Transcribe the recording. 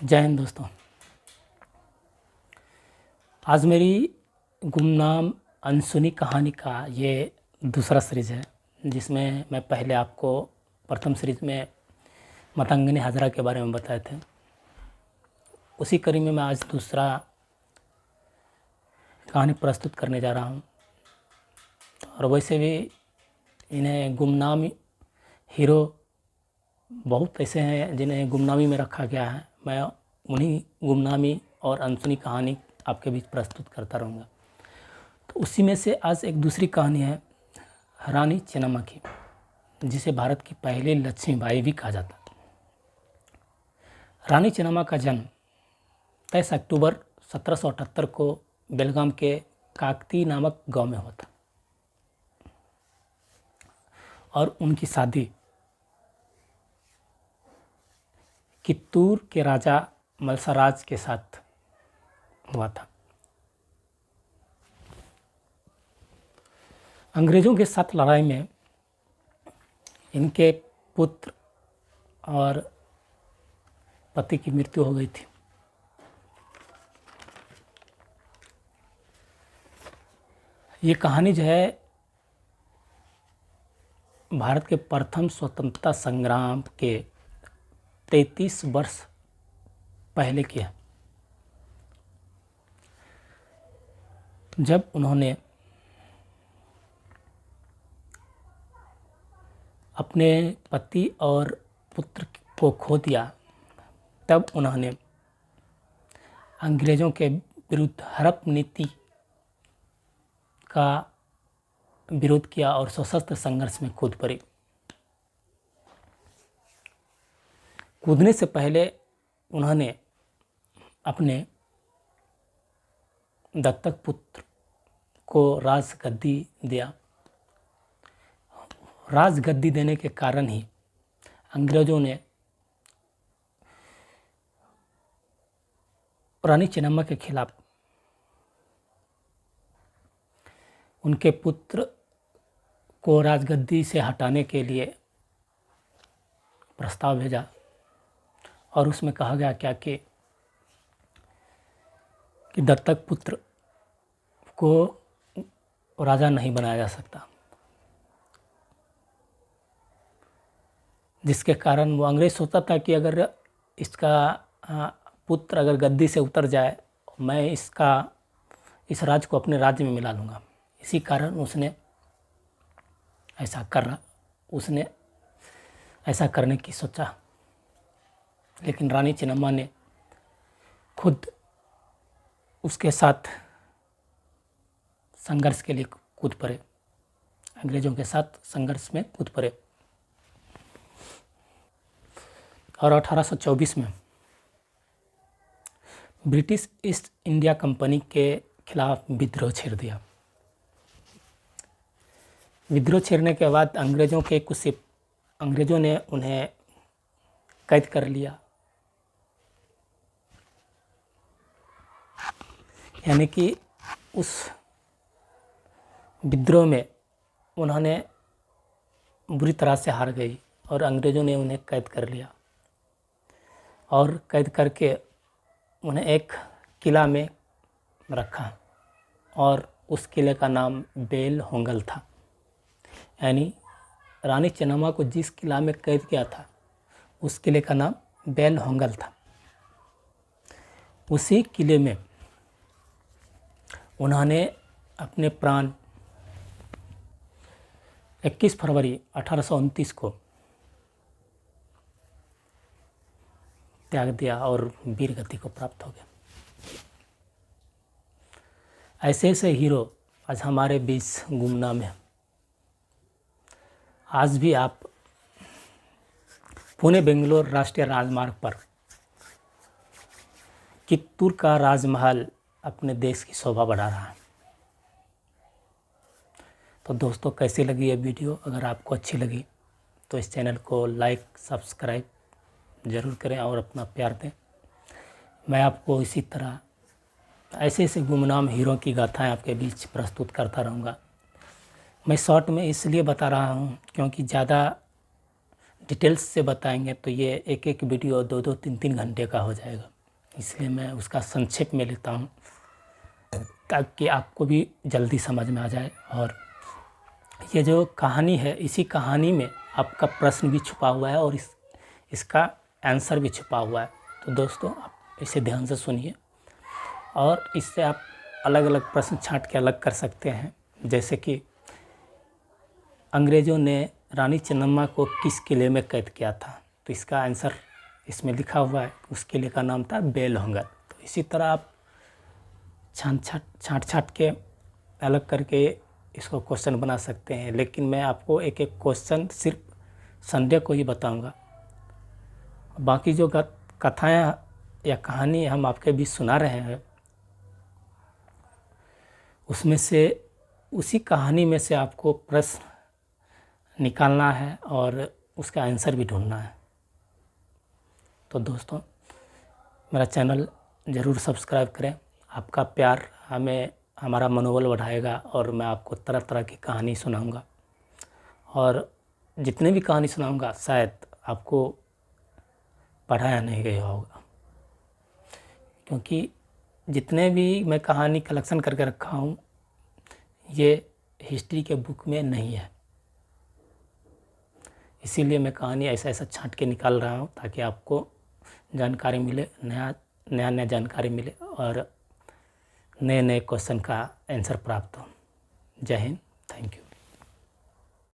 जय हिंद दोस्तों। आज मेरी गुमनाम अनसुनी कहानी का ये दूसरा सीरीज़ है, जिसमें मैं पहले आपको प्रथम सीरीज़ में मतंगिनी हाजरा के बारे में बताए थे। उसी कड़ी में मैं आज दूसरा कहानी प्रस्तुत करने जा रहा हूँ। और वैसे भी इन्हें गुमनाम हीरो बहुत ऐसे हैं जिन्हें गुमनामी में रखा गया है। मैं उन्हीं गुमनामी और अनसुनी कहानी आपके बीच प्रस्तुत करता रहूँगा। तो उसी में से आज एक दूसरी कहानी है रानी चेन्नम्मा की, जिसे भारत की पहली लक्ष्मीबाई भी कहा जाता है। रानी चेन्नम्मा का जन्म 23 अक्टूबर 1778 को बेलगाम के काकती नामक गांव में हुआ था और उनकी शादी कित्तूर के राजा मल्सराज के साथ हुआ था। अंग्रेज़ों के साथ लड़ाई में इनके पुत्र और पति की मृत्यु हो गई थी। ये कहानी जो है भारत के प्रथम स्वतंत्रता संग्राम के 33 वर्ष पहले की है, जब उन्होंने अपने पति और पुत्र को खो दिया। तब उन्होंने अंग्रेज़ों के विरुद्ध हड़प नीति का विरोध किया और सशस्त्र संघर्ष में कूद पड़ी। कूदने से पहले उन्होंने अपने दत्तक पुत्र को राजगद्दी दिया। राजगद्दी देने के कारण ही अंग्रेज़ों ने रानी चेन्नम्मा के खिलाफ उनके पुत्र को राजगद्दी से हटाने के लिए प्रस्ताव भेजा और उसमें कहा गया क्या कि दत्तक पुत्र को राजा नहीं बनाया जा सकता, जिसके कारण वो अंग्रेज सोचता था कि अगर इसका पुत्र अगर गद्दी से उतर जाए, मैं इस राज्य को अपने राज्य में मिला लूँगा। इसी कारण उसने ऐसा करने की सोचा। लेकिन रानी चेन्नम्मा ने खुद उसके साथ संघर्ष के लिए कूद पड़े, अंग्रेज़ों के साथ संघर्ष में कूद पड़े। और 1824 में ब्रिटिश ईस्ट इंडिया कंपनी के खिलाफ विद्रोह छेड़ दिया। विद्रोह छेड़ने के बाद अंग्रेज़ों ने उन्हें कैद कर लिया। यानी कि उस विद्रोह में उन्होंने बुरी तरह से हार गई और अंग्रेज़ों ने उन्हें कैद कर लिया और कैद करके उन्हें एक किला में रखा और उस किले का नाम बेल होंगल था। यानी रानी चेन्नम्मा को जिस किला में कैद किया था उस किले का नाम बेल होंगल था। उसी किले में उन्होंने अपने प्राण 21 फरवरी 1829 को त्याग दिया और वीर गति को प्राप्त हो गया। ऐसे ऐसे हीरो आज हमारे बीच गुमनाम है। आज भी आप पुणे बेंगलोर राष्ट्रीय राजमार्ग पर कित्तूर का राजमहल अपने देश की शोभा बढ़ा रहा है। तो दोस्तों, कैसी लगी ये वीडियो? अगर आपको अच्छी लगी तो इस चैनल को लाइक सब्सक्राइब ज़रूर करें और अपना प्यार दें। मैं आपको इसी तरह ऐसे ऐसे गुमनाम हीरो की गाथाएं आपके बीच प्रस्तुत करता रहूँगा। मैं शॉर्ट में इसलिए बता रहा हूँ क्योंकि ज़्यादा डिटेल्स से बताएंगे तो ये एक एक वीडियो 2-2 3-3 घंटे का हो जाएगा। इसलिए मैं उसका संक्षेप में लेता हूँ ताकि आपको भी जल्दी समझ में आ जाए। और ये जो कहानी है, इसी कहानी में आपका प्रश्न भी छुपा हुआ है और इसका आंसर भी छुपा हुआ है। तो दोस्तों आप इसे ध्यान से सुनिए और इससे आप अलग अलग प्रश्न छांट के अलग कर सकते हैं। जैसे कि अंग्रेज़ों ने रानी चन्नम्मा को किस किले में कैद किया था, तो इसका आंसर इसमें लिखा हुआ है। उस किले का नाम था बेलहंगर। तो इसी तरह आप छांट के अलग करके इसको क्वेश्चन बना सकते हैं। लेकिन मैं आपको एक एक क्वेश्चन सिर्फ संडे को ही बताऊंगा। बाकी जो कथाएं या कहानी हम आपके बीच सुना रहे हैं, उसमें से उसी कहानी में से आपको प्रश्न निकालना है और उसका आंसर भी ढूंढना है। तो दोस्तों मेरा चैनल ज़रूर सब्सक्राइब करें। आपका प्यार हमें हमारा मनोबल बढ़ाएगा और मैं आपको तरह तरह की कहानी सुनाऊंगा। और जितने भी कहानी सुनाऊंगा शायद आपको पढ़ाया नहीं गया होगा, क्योंकि जितने भी मैं कहानी कलेक्शन करके रखा हूँ ये हिस्ट्री के बुक में नहीं है। इसीलिए मैं कहानी ऐसा ऐसा छांट के निकाल रहा हूँ ताकि आपको जानकारी मिले, नया जानकारी मिले और नए नए क्वेश्चन का आंसर प्राप्त हो। जय हिंद, थैंक यू।